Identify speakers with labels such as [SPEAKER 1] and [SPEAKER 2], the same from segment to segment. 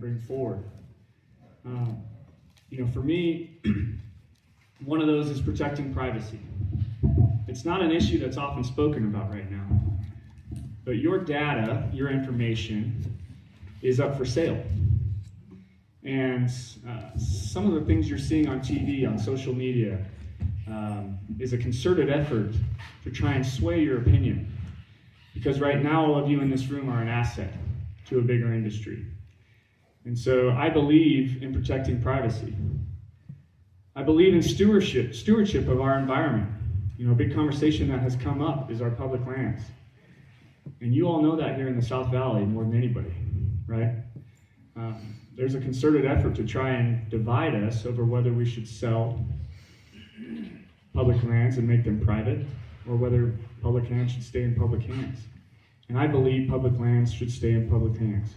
[SPEAKER 1] bring forward. For me, one of those is protecting privacy. It's not an issue that's often spoken about right now, but your data, your information, is up for sale. And some of the things you're seeing on TV, on social media, is a concerted effort to try and sway your opinion. Because right now, all of you in this room are an asset to a bigger industry. And so I believe in protecting privacy. I believe in stewardship of our environment. A big conversation that has come up is our public lands. And you all know that here in the South Valley more than anybody, right? There's a concerted effort to try and divide us over whether we should sell public lands and make them private, or whether public lands should stay in public hands. And I believe public lands should stay in public hands.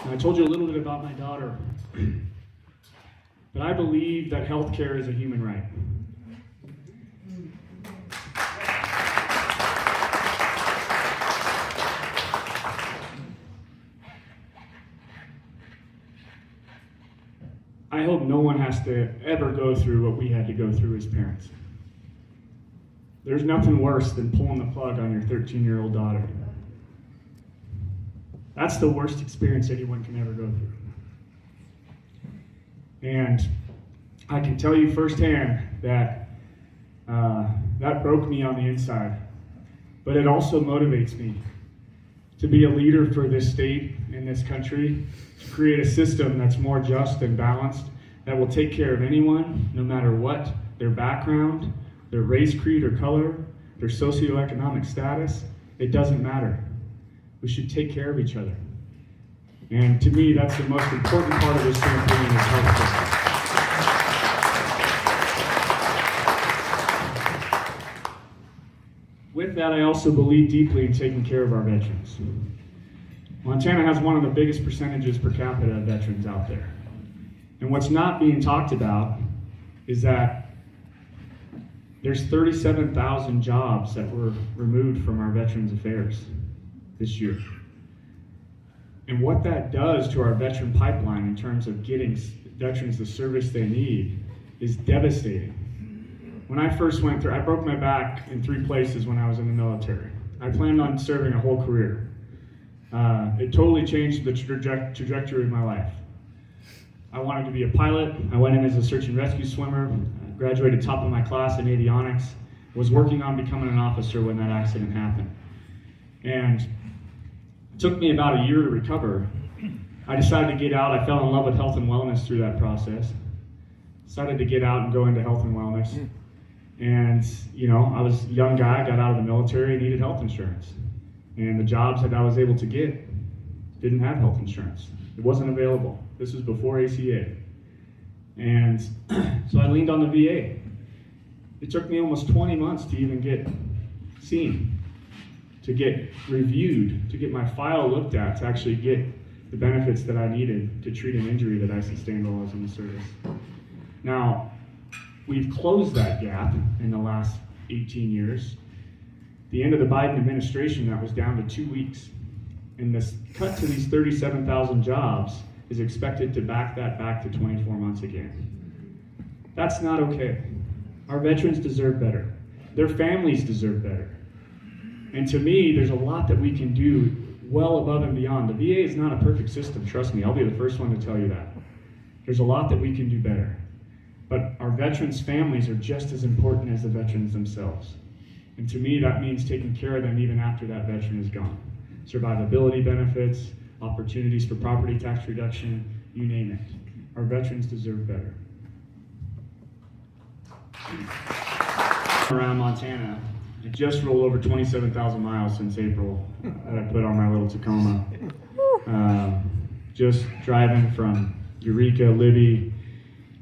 [SPEAKER 1] And I told you a little bit about my daughter, but I believe that healthcare is a human right. I hope no one has to ever go through what we had to go through as parents. There's nothing worse than pulling the plug on your 13-year-old daughter. That's the worst experience anyone can ever go through. And I can tell you firsthand that that broke me on the inside. But it also motivates me to be a leader for this state and this country, to create a system that's more just and balanced, that will take care of anyone, no matter what their background, their race, creed, or color, their socioeconomic status. It doesn't matter. We should take care of each other. And to me, that's the most important part of this campaign is healthcare. With that, I also believe deeply in taking care of our veterans. Montana has one of the biggest percentages per capita of veterans out there. And what's not being talked about is that there's 37,000 jobs that were removed from our Veterans Affairs this year. And what that does to our veteran pipeline in terms of getting veterans the service they need is devastating. When I first went through, I broke my back in 3 places when I was in the military. I planned on serving a whole career. It totally changed the trajectory of my life. I wanted to be a pilot. I went in as a search and rescue swimmer, graduated top of my class in avionics, was working on becoming an officer when that accident happened. And it took me about a year to recover. I decided to get out. I fell in love with health and wellness through that process. Decided to get out and go into health and wellness. And, I was a young guy, got out of the military, needed health insurance. And the jobs that I was able to get didn't have health insurance. It wasn't available. This was before ACA. And so I leaned on the VA. It took me almost 20 months to even get seen, to get reviewed, to get my file looked at, to actually get the benefits that I needed to treat an injury that I sustained while I was in the service. Now, we've closed that gap in the last 18 years. The end of the Biden administration, that was down to 2 weeks. And this cut to these 37,000 jobs is expected to back that back to 24 months again. That's not okay. Our veterans deserve better. Their families deserve better. And to me, there's a lot that we can do well above and beyond. The VA is not a perfect system, trust me. I'll be the first one to tell you that. There's a lot that we can do better. But our veterans' families are just as important as the veterans themselves. And to me, that means taking care of them even after that veteran is gone. Survivability benefits, opportunities for property tax reduction, you name it. Our veterans deserve better. Around Montana, I just rolled over 27,000 miles since April that I put on my little Tacoma. Just driving from Eureka, Libby,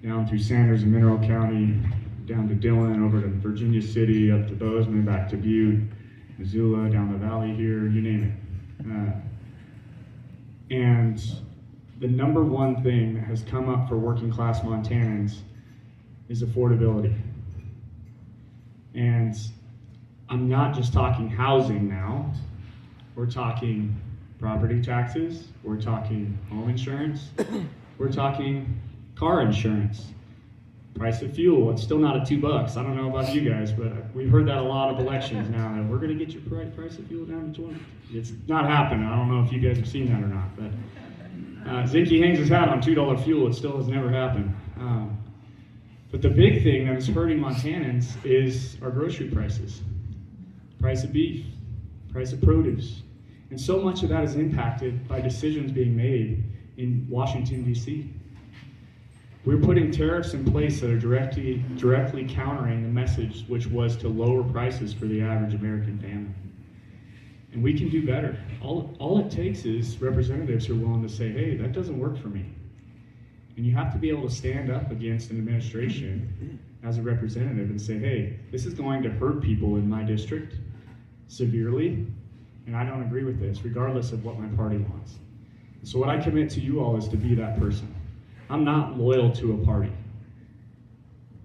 [SPEAKER 1] down through Sanders and Mineral County, down to Dillon, over to Virginia City, up to Bozeman, back to Butte, Missoula, down the valley here, you name it. And the number one thing that has come up for working class Montanans is affordability. And I'm not just talking housing now. We're talking property taxes. We're talking home insurance. We're talking car insurance. Price of fuel, it's still not at $2. I don't know about you guys, but we've heard that a lot of elections now, that we're going to get your price of fuel down to 20. It's not happening. I don't know if you guys have seen that or not, but Zinke hangs his hat on $2 fuel. It still has never happened. But the big thing that is hurting Montanans is our grocery prices. Price of beef, price of produce. And so much of that is impacted by decisions being made in Washington, D.C. We're putting tariffs in place that are directly countering the message, which was to lower prices for the average American family. And we can do better. All it takes is representatives who are willing to say, hey, that doesn't work for me. And you have to be able to stand up against an administration as a representative and say, hey, this is going to hurt people in my district severely, and I don't agree with this, regardless of what my party wants. So what I commit to you all is to be that person. I'm not loyal to a party.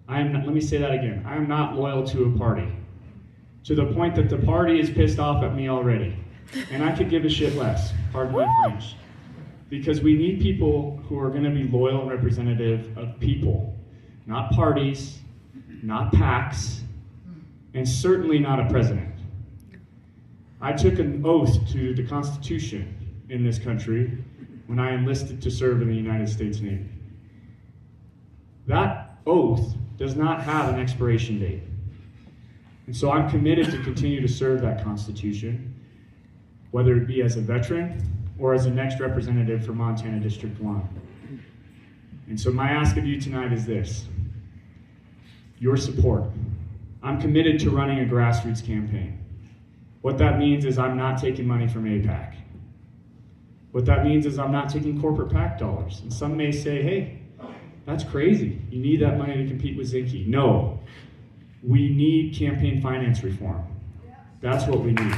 [SPEAKER 1] Let me say that again. I am not loyal to a party, to the point that the party is pissed off at me already. And I could give a shit less, pardon my French. Because we need people who are going to be loyal and representative of people, not parties, not PACs, and certainly not a president. I took an oath to the Constitution in this country when I enlisted to serve in the United States Navy. That oath does not have an expiration date. And so I'm committed to continue to serve that Constitution, whether it be as a veteran or as the next representative for Montana District 1. And so my ask of you tonight is this: your support. I'm committed to running a grassroots campaign. What that means is I'm not taking money from APAC. What that means is I'm not taking corporate PAC dollars. And some may say, hey, that's crazy. You need that money to compete with Zinke. No, we need campaign finance reform. That's what we need.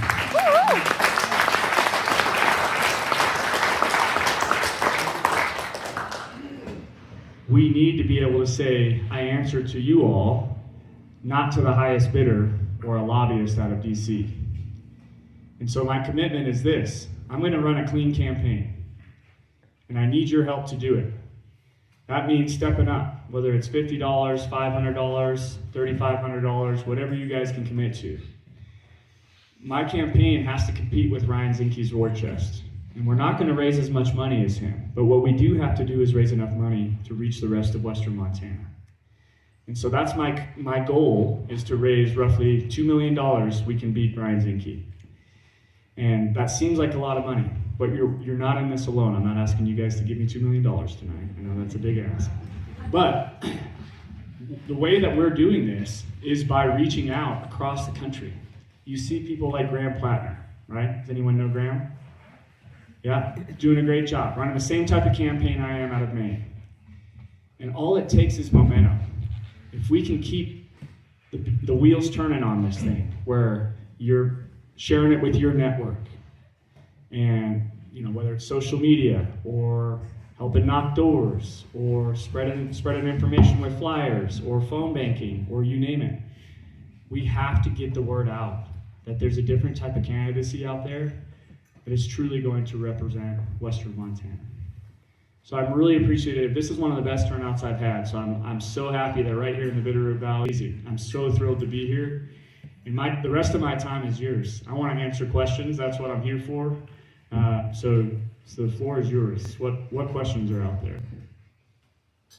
[SPEAKER 1] We need to be able to say, I answer to you all, not to the highest bidder or a lobbyist out of DC. And so my commitment is this: I'm going to run a clean campaign, and I need your help to do it. That means stepping up, whether it's $50, $500, $3,500, whatever you guys can commit to. My campaign has to compete with Ryan Zinke's war chest, and we're not going to raise as much money as him, but what we do have to do is raise enough money to reach the rest of Western Montana. And so that's my goal, is to raise roughly $2 million we can beat Ryan Zinke. And that seems like a lot of money, but you're not in this alone. I'm not asking you guys to give me $2 million tonight. I know that's a big ask. But the way that we're doing this is by reaching out across the country. You see people like Graham Plattner, right? Does anyone know Graham? Yeah, doing a great job, running the same type of campaign I am out of Maine. And all it takes is momentum. If we can keep the wheels turning on this thing, where you're sharing it with your network, and whether it's social media or helping knock doors or spreading information with flyers or phone banking or you name it, we have to get the word out that there's a different type of candidacy out there that is truly going to represent Western Montana. So I'm really appreciative. This is one of the best turnouts I've had, so I'm so happy that right here in the Bitterroot Valley, I'm so thrilled to be here. And the rest of my time is yours. I want to answer questions. That's what I'm here for. So the floor is yours. What questions are out there?